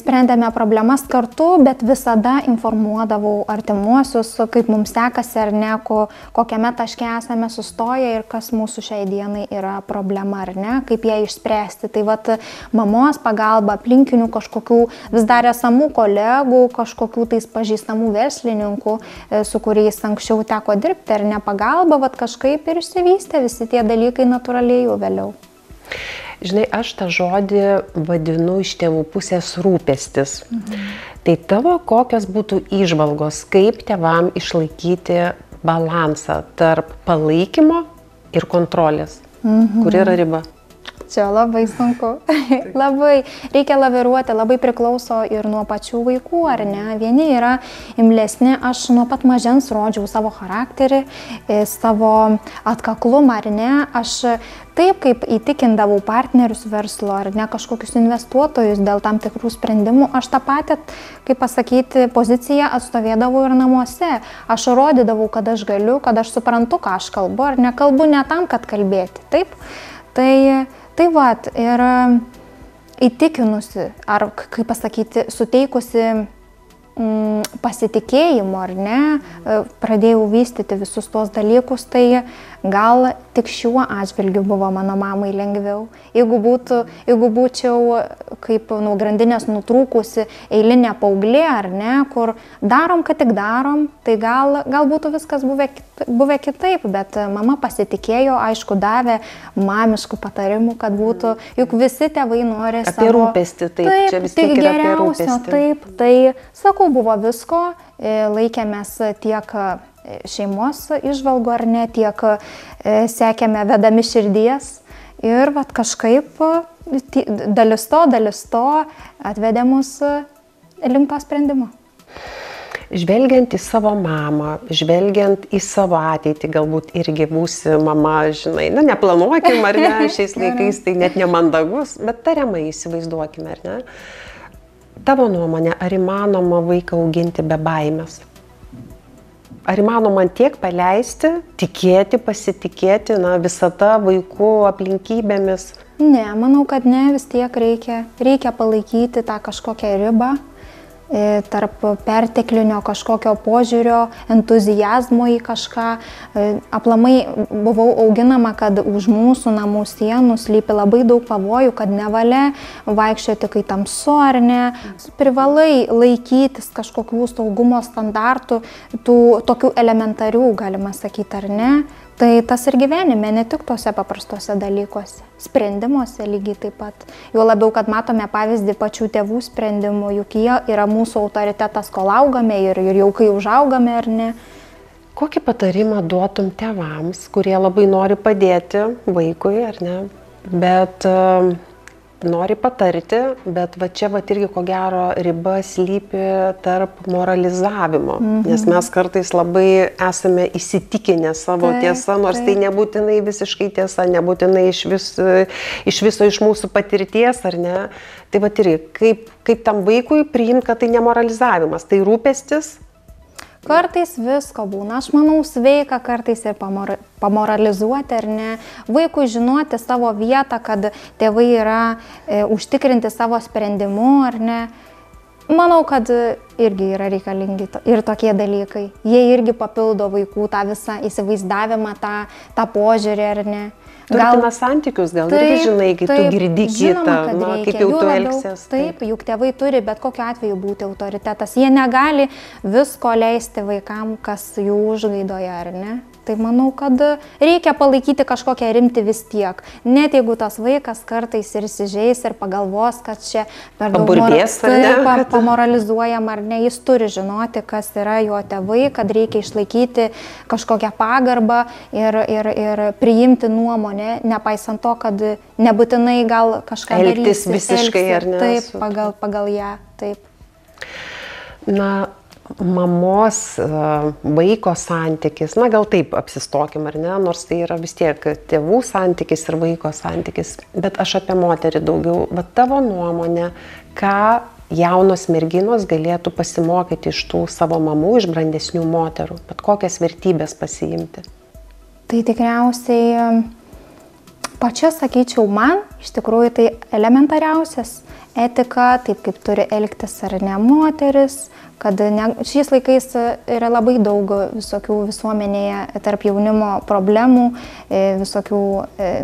Speaker 2: sprendėme problemas kartu, bet visada informuodavau artimuosius, kaip mums sekasi, ar ne, kokiame taške esame sustoję ir kas mūsų šiai dienai yra problema, ar ne, kaip ją išspręsti. Tai vat, mamos pagalba, aplinkinių kažkokių vis dar esamų kolegų, kažkokių tais pažįstamų verslininkų, su kuriais anksčiau teko dirbti, ar ne pagalba, vat kažkaip ir išsivystė visi tie dalykai natūraliai jau vėliau.
Speaker 1: Žinai, aš tą žodį vadinu iš tėvų pusės rūpestis. Tai tavo kokios būtų įžvalgos, kaip tėvam išlaikyti balansą tarp palaikymo ir kontrolės? Kur yra riba?
Speaker 2: Čia labai sunku. Labai reikia laviruoti, labai priklauso ir nuo pačių vaikų, ar ne? Vieni yra imlesni, aš nuo pat mažens rodžiau savo charakterį, savo atkaklumą, ar ne? Aš taip kaip įtikindavau partnerius verslo, ar ne, kažkokius investuotojus dėl tam tikrų sprendimų, aš tą patį, kaip pasakyti, poziciją atstovėdavau ir namuose. Aš rodydavau, kad aš galiu, kad aš suprantu, ką aš kalbu, ar ne, kalbu ne tam, kad kalbėti. Taip? Tai vat, ir įtikinusi, ar, kaip pasakyti, suteikusi pasitikėjimo, ar ne, pradėjau vystyti visus tos dalykus, tai gal tik šiuo atžvilgiu buvo mano mamai lengviau. Jeigu būčiau kaip nuo grandinės nutrūkusi eilinė paauglė, ar ne, kur darom, kad tik darom, tai gal būtų viskas buvę kitaip, bet mama pasitikėjo, aišku, davė mamiškų patarimų, kad būtų, juk visi tėvai nori
Speaker 1: apie rūpestį, taip, čia vis tiek yra apie rūpestį.
Speaker 2: Taip, tai sakau, buvo visko, laikėmės tiek šeimos įžvalgų, ar ne, tiek sekėme vedami širdies ir vat kažkaip dalis to atvedė mus link to sprendimo.
Speaker 1: Žvelgiant į savo mamą, žvelgiant į savo ateitį, galbūt irgi būsi mama, žinai, neplanuokim, ar ne, šiais laikais tai net nemandagus, bet tariamai įsivaizduokime, ar ne? Tavo nuomonė, ar įmanoma vaiką auginti be baimės? Ar įmanoma tiek paleisti, tikėti, pasitikėti, visata, vaikų aplinkybėmis?
Speaker 2: Ne, manau, kad ne, vis tiek reikia palaikyti tą kažkokią ribą. tarp perteklinio kažkokio požiūrio, entuzijazmo į kažką. Aplamai buvau auginama, kad už mūsų namų sienų slypi labai daug pavojų, kad nevalia vaikščioti, kai tamsu ar ne. Privalai laikytis kažkokių saugumo standartų, tų tokių elementarių, galima sakyti, ar ne. Tai tas ir gyvenime, ne tik tuose paprastuose dalykuose, sprendimuose lygiai taip pat. Jau labiau, kad matome pavyzdį pačių tėvų sprendimų, juk jie yra mūsų autoritetas, kol augame ir jau kai užaugame, ar ne.
Speaker 1: Kokį patarimą duotum tėvams, kurie labai nori padėti vaikui, ar ne, bet nori patarti, bet va čia va irgi ko gero riba slypi tarp moralizavimo, nes mes kartais labai esame įsitikinę savo tiesą, nors tai nebūtinai visiškai tiesa, nebūtinai iš viso iš mūsų patirties, ar ne. Tai va irgi, kaip tam vaikui priimti, kad tai nemoralizavimas, tai rūpestis.
Speaker 2: Kartais visko būna, aš manau sveika kartais ir pamoralizuoti, ar ne, vaikui žinoti savo vietą, kad tėvai yra užtikrinti savo sprendimu, ar ne. Manau, kad irgi yra reikalingi ir tokie dalykai. Jie irgi papildo vaikų tą visą įsivaizdavimą, tą požiūrį, ar ne.
Speaker 1: Turime santykius, gal irgi žinai, kai tu girdi kitą, kaip jau tu elgsies.
Speaker 2: Taip, juk tėvai turi bet kokiu atveju būti autoritetas. Jie negali visko leisti vaikam, kas jų užgaidoje, ar ne. Tai manau, kad reikia palaikyti kažkokią rimtį vis tiek. Net jeigu tas vaikas kartais ir įsižeis ir pagalvos, kad čia per daug pamoralizuojam ar ne, jis turi žinoti, kas yra jo tėvai, kad reikia išlaikyti kažkokią pagarbą ir priimti nuomonę, nepaisant to, kad nebūtinai gal kažką darysi.
Speaker 1: Elgtis visiškai, ar ne?
Speaker 2: Taip, pagal ją, taip.
Speaker 1: Na, mamos, vaiko santykis, na gal taip apsistokim, ar ne, nors tai yra vis tiek tėvų santykis ir vaiko santykis, bet aš apie moterį daugiau, bet tavo nuomonė, ką jaunos merginos galėtų pasimokyti iš tų savo mamų, iš brandesnių moterų, bet kokias vertybės pasiimti?
Speaker 2: Tai tikriausiai pačia, sakyčiau, man iš tikrųjų tai elementariausias etika, taip kaip turi elgtis ar ne moteris, kad šiais laikais yra labai daug visokių visuomenėje tarp jaunimo problemų, visokių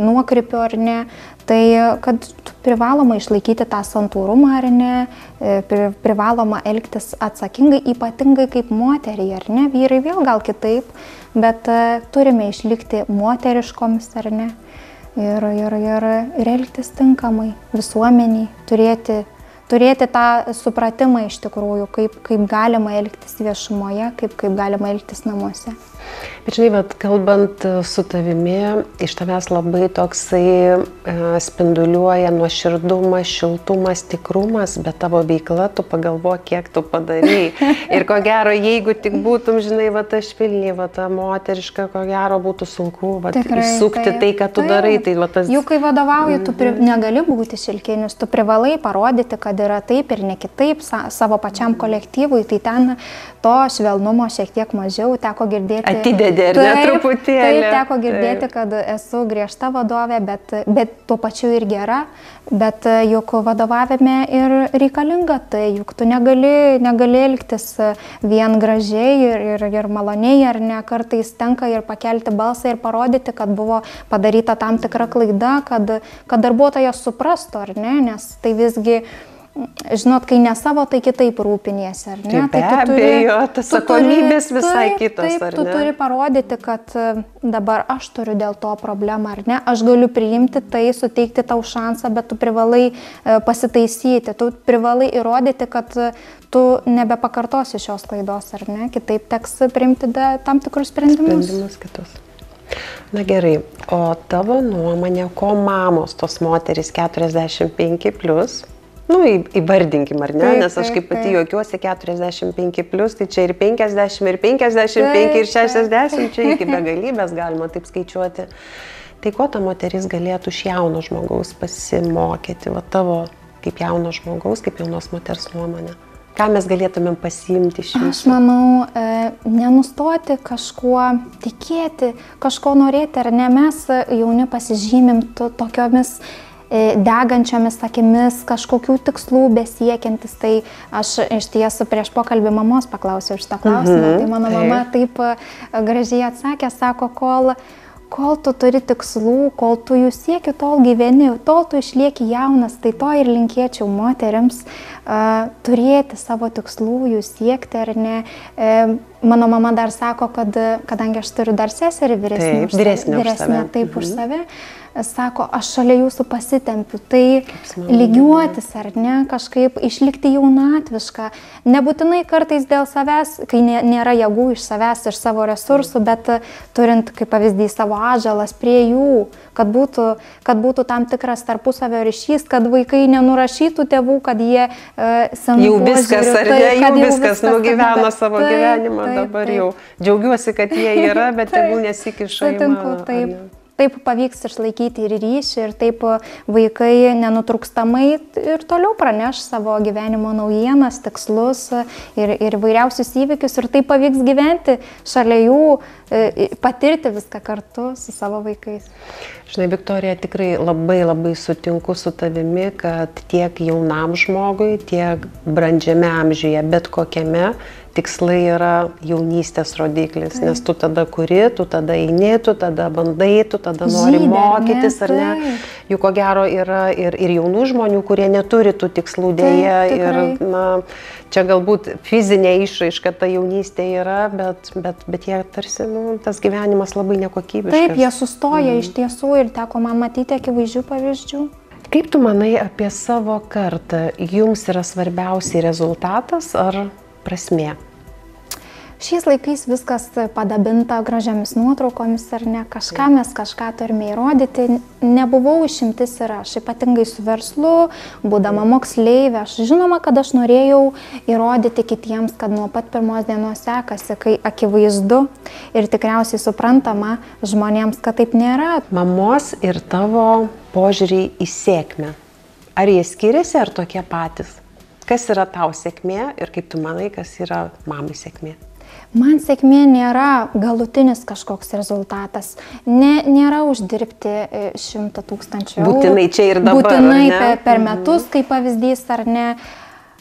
Speaker 2: nuokrypių ar ne, tai kad privaloma išlaikyti tą santūrumą ar ne, privaloma elgtis atsakingai, ypatingai kaip moteriai ar ne, vyrai vėl gal kitaip, bet turime išlikti moteriškomis ar ne ir elgtis tinkamai visuomeniai, turėti tą supratimą iš tikrųjų, kaip galima elgtis viešumoje, kaip galima elgtis namuose.
Speaker 1: Bet žinai, kalbant su tavimi, iš tavęs labai toksai spinduliuoja nuoširdumas, šiltumas, tikrumas, bet tavo veikla, tu pagalvo, kiek tu padarai. Ir ko gero, jeigu tik būtum, žinai, aš Vilniuje, ta moteriška, ko gero būtų sunku įsukti tai, ką tu darai.
Speaker 2: Juk kai vadovauji, tu negali būti šilkinis, tu privalai parodyti, kad yra taip ir ne kitaip savo pačiam kolektyvui, tai ten to švelnumo šiek tiek mažiau, teko girdėti.
Speaker 1: Atidedė, ar ne, truputėlį.
Speaker 2: Taip, teko girdėti, kad esu griežta vadovė, bet tuo pačiu ir gera, bet juk vadovavime ir reikalinga, tai juk tu negali elgtis vien gražiai ir maloniai, ar ne, kartais tenka ir pakelti balsą ir parodyti, kad buvo padaryta tam tikra klaida, kad darbuotojas suprastų, ar ne, nes tai visgi žinot, kai ne savo, tai kitaip rūpiniesi, ar ne?
Speaker 1: Tai be abejo, tas atsakomybės visai kitos, ar ne?
Speaker 2: Tu turi parodyti, kad dabar aš turiu dėl to problemą, ar ne? Aš galiu priimti tai, suteikti tau šansą, bet tu privalai pasitaisyti, tu privalai įrodyti, kad tu nebepakartosi šios klaidos, ar ne? Kitaip teks priimti tam tikrus sprendimus.
Speaker 1: Sprendimus kitus. Na gerai, o tavo nuomonė, ko mamos tos moterys 45+, įvardinkim, ar ne, nes aš kaip pati juokiuosi 45+, tai čia ir 50, ir 55, ir 60, čia iki begalybės galima taip skaičiuoti. Tai ko ta moteris galėtų iš jauno žmogaus pasimokyti, va tavo kaip jauno žmogaus, kaip jaunos moters nuomonė? Ką mes galėtumėm pasiimti iš jūsų?
Speaker 2: Aš manau, nenustoti kažkuo tikėti, kažko norėti, ar ne, mes jauni pasižymim tokiomis degančiomis akimis, kažkokių tikslų besiekiantis. Tai aš iš tiesų prieš pokalbį mamos paklausiau šitą klausimą. Tai mano mama taip gražiai atsakė, sako, kol tu turi tikslų, kol tu jų sieki, tol gyveni, tol tu išlieki jaunas, tai to ir linkėčiau moteriams turėti savo tikslų, jų siekti ar ne. Mano mama dar sako, kad kadangi aš turiu dar seserį vyresnę, taip už save, sako, aš šalia jūsų pasitempiu, tai lygiuotis ar ne, kažkaip išlikti jaunatvišką, nebūtinai kartais dėl savęs, kai nėra jėgų iš savęs, iš savo resursų, bet turint, kaip pavyzdys, savo atžalas prie jų, kad būtų tam tikras tarpusavio ryšys, kad vaikai nenurašytų tėvų, kad jie senų
Speaker 1: jau viskas, ar ne, jau viskas nugyveno savo gyvenimą, dabar jau džiaugiuosi, kad jie yra, bet tėvų nesikiša į mano.
Speaker 2: Taip pavyks išlaikyti ir ryšį, ir taip vaikai nenutrūkstamai ir toliau praneš savo gyvenimo naujienas, tikslus ir vairiausius įvykius, ir taip pavyks gyventi šalia jų, patirti viską kartu su savo vaikais.
Speaker 1: Žinai, Viktorija, tikrai labai sutinku su tavimi, kad tiek jaunam žmogui, tiek brandžiame amžiuje, bet kokiame, tikslai yra jaunystės rodiklis, nes tu tada kuri, tu tada eini, tu tada bandai, tu tada nori mokytis, ar ne? Juk ko gero yra ir jaunų žmonių, kurie neturi tų tikslų dėja, ir čia galbūt fizinė išraiška ta jaunystė yra, bet jie tarsi, tas gyvenimas labai nekokybiškas.
Speaker 2: Taip, jie sustoja iš tiesų ir teko man matyti akivaizdžių pavyzdžių.
Speaker 1: Kaip tu manai apie savo kartą? Jums yra svarbiausiai rezultatas ar prasmė?
Speaker 2: Šiais laikais viskas padabinta gražiamis nuotraukomis, ar ne, mes kažką turime įrodyti. Nebuvau išimtis ir aš, ypatingai su verslu, būdama moksleivė. Žinoma, kad aš norėjau įrodyti kitiems, kad nuo pat pirmos dienos sekasi, kai akivaizdu ir tikriausiai suprantama žmonėms, kad taip nėra.
Speaker 1: Mamos ir tavo požiūriai į sėkmę. Ar jie skiriasi, ar tokie patys? Kas yra tau sėkmė ir kaip tu manai, kas yra mamai sėkmė?
Speaker 2: Man sėkmė nėra galutinis kažkoks rezultatas. Nėra uždirbti 100 000 eurų.
Speaker 1: Būtinai čia ir dabar.
Speaker 2: Būtinai per metus, kaip pavyzdys, ar ne.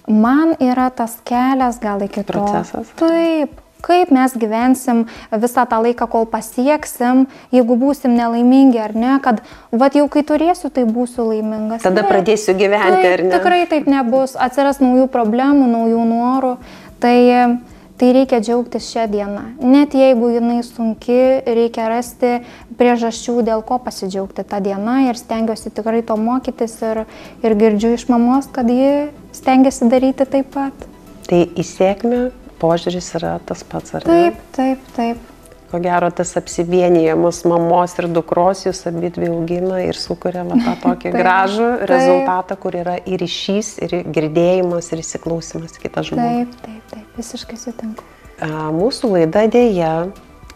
Speaker 2: Man yra tas kelias gal iki to.
Speaker 1: Procesas.
Speaker 2: Taip. Kaip mes gyvensim visą tą laiką, kol pasieksim, jeigu būsim nelaimingi, ar ne, kad jau kai turėsiu, tai būsiu laimingas.
Speaker 1: Tada pradėsiu gyventi, ar ne?
Speaker 2: Tikrai taip nebus. Atsiras naujų problemų, naujų norų. Tai reikia džiaugtis šią dieną. Net jeigu jinai sunki, reikia rasti priežasčių, dėl ko pasidžiaugti tą dieną, ir stengiuosi tikrai to mokytis ir girdžiu iš mamos, kad ji stengiasi daryti taip pat.
Speaker 1: Tai į sėkmę požiūris yra tas pats, ar ne?
Speaker 2: Taip.
Speaker 1: Ko gero, tas apsivienijimas mamos ir dukros jūs abidvi augina ir sukuria tą tokį gražų rezultatą, kur yra ir ryšys, ir girdėjimas, ir įsiklausimas kitą žmogų.
Speaker 2: Taip, visiškai sutinku.
Speaker 1: Mūsų laida dėja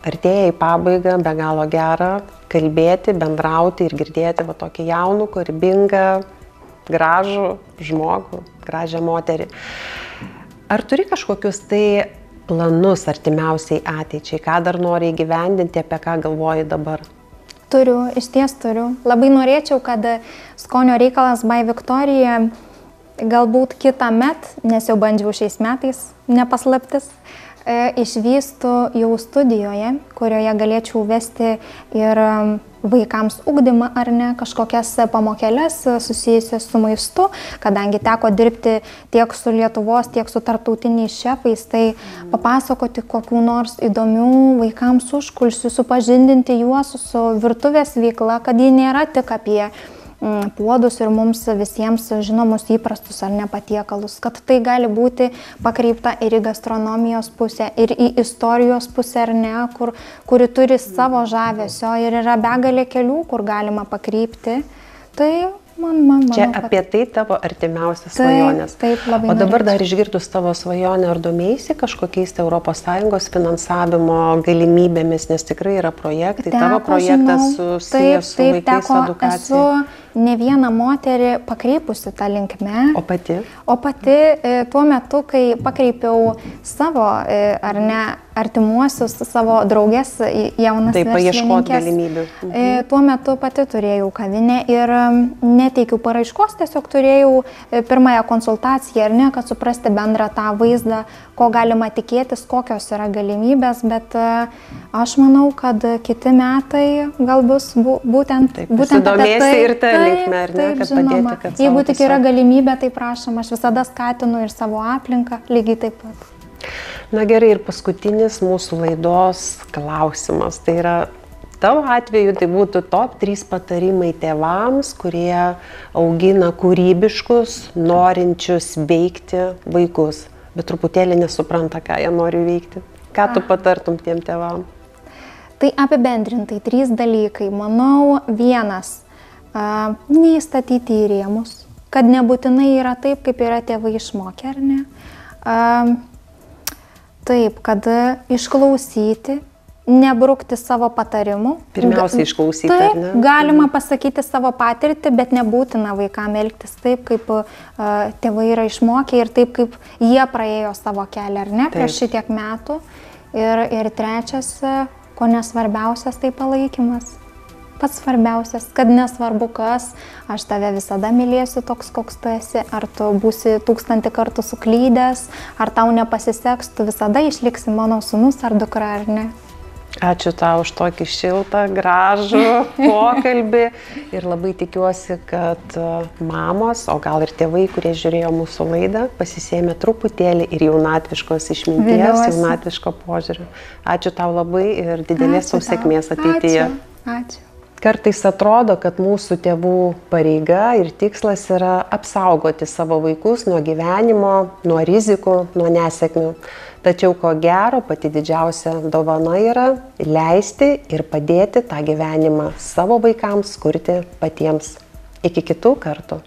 Speaker 1: artėja į pabaigą, be galo gera kalbėti, bendrauti ir girdėti tokį jaunų, kūrybingą, gražų žmogų, gražią moterį. Ar turi kažkokius tai planus artimiausiai ateičiai, ką dar nori įgyvendinti, apie ką galvoji dabar?
Speaker 2: Turiu, iš ties turiu. Labai norėčiau, kad Skonio reikalas by Viktorija galbūt kitą met, nes jau bandžiau šiais metais, nepaslaptis, išvystų jau studijoje, kurioje galėčiau vesti ir vaikams ugdymą ar ne, kažkokias pamokėles susijusias su maistu, kadangi teko dirbti tiek su Lietuvos, tiek su tarptautiniais šefais, tai papasakoti kokių nors įdomių vaikams užkulisių, supažindinti juos su virtuvės veikla, kad ji nėra tik apie puodus ir mums visiems žinomus įprastus ar ne patiekalus, kad tai gali būti pakreipta ir į gastronomijos pusę, ir į istorijos pusę ar ne, kuri turi savo žavesio ir yra begalė kelių, kur galima pakreipti. Tai
Speaker 1: čia apie tai tavo artimiausias svajonės.
Speaker 2: Taip, labai.
Speaker 1: O dabar dar išgirdus tavo svajonę, ar domėjaisi kažkokiais ES finansavimo galimybėmis, nes tikrai yra projektai, tavo projektas susijęs su vaikais edukacija.
Speaker 2: Esu ne vieną moterį pakreipusi tą linkme.
Speaker 1: O pati?
Speaker 2: O pati tuo metu, kai pakreipiau savo artimuosius, savo draugės, jaunas
Speaker 1: Taip, paieškoti
Speaker 2: verslininkės.
Speaker 1: galimybių.
Speaker 2: Tuo metu pati turėjau kavinę ir neteikiau paraiškos, tiesiog turėjau pirmąją konsultaciją, ar ne, kad suprasti bendrą tą vaizdą, ko galima tikėtis, kokios yra galimybės, bet aš manau, kad kiti metai gal bus būtent
Speaker 1: pasidomėsi ir tą linkmę, ar ne, kad padėti, kad
Speaker 2: jeigu tik yra galimybė, tai prašom, aš visada skatinu ir savo aplinką lygiai taip pat.
Speaker 1: Na gerai, ir paskutinis mūsų laidos klausimas, tai yra tavo atveju tai būtų top 3 patarimai tėvams, kurie augina kūrybiškus, norinčius veikti vaikus, bet truputėlį nesupranta, ką jie nori veikti. Ką tu patartum tiem tėvam?
Speaker 2: Tai apibendrintai 3 dalykai. Manau, vienas, neįstatyti į rėmus, kad nebūtinai yra taip, kaip yra tėvai išmokę, ar ne? Taip, kad išklausyti, nebrukti savo patarimų.
Speaker 1: Pirmiausia, išklausyti,
Speaker 2: taip,
Speaker 1: ar ne?
Speaker 2: Galima pasakyti savo patirtį, bet nebūtina vaikam elgtis taip, kaip tėvai yra išmokę ir taip, kaip jie praėjo savo kelią, ar ne, prieš šitiek metų. Ir trečias, ko nesvarbiausias, tai palaikymas. Pats svarbiausias, kad nesvarbu kas, aš tave visada mylėsiu toks, koks tu esi, ar tu būsi 1000 kartų suklydęs, ar tau nepasiseks, tu visada išliksi mano sūnus ar dukra, ar ne.
Speaker 1: Ačiū tau už tokį šiltą, gražų pokalbį ir labai tikiuosi, kad mamos, o gal ir tėvai, kurie žiūrėjo mūsų laidą, pasisėmė truputėlį ir jaunatviškos išminties, jaunatviško požiūrio. Ačiū tau labai ir didelės tau sėkmės ateityje.
Speaker 2: Ačiū.
Speaker 1: Kartais atrodo, kad mūsų tėvų pareiga ir tikslas yra apsaugoti savo vaikus nuo gyvenimo, nuo rizikų, nuo nesėkmių. Tačiau ko gero pati didžiausia dovana yra leisti ir padėti tą gyvenimą savo vaikams kurti patiems. Iki kitų kartų.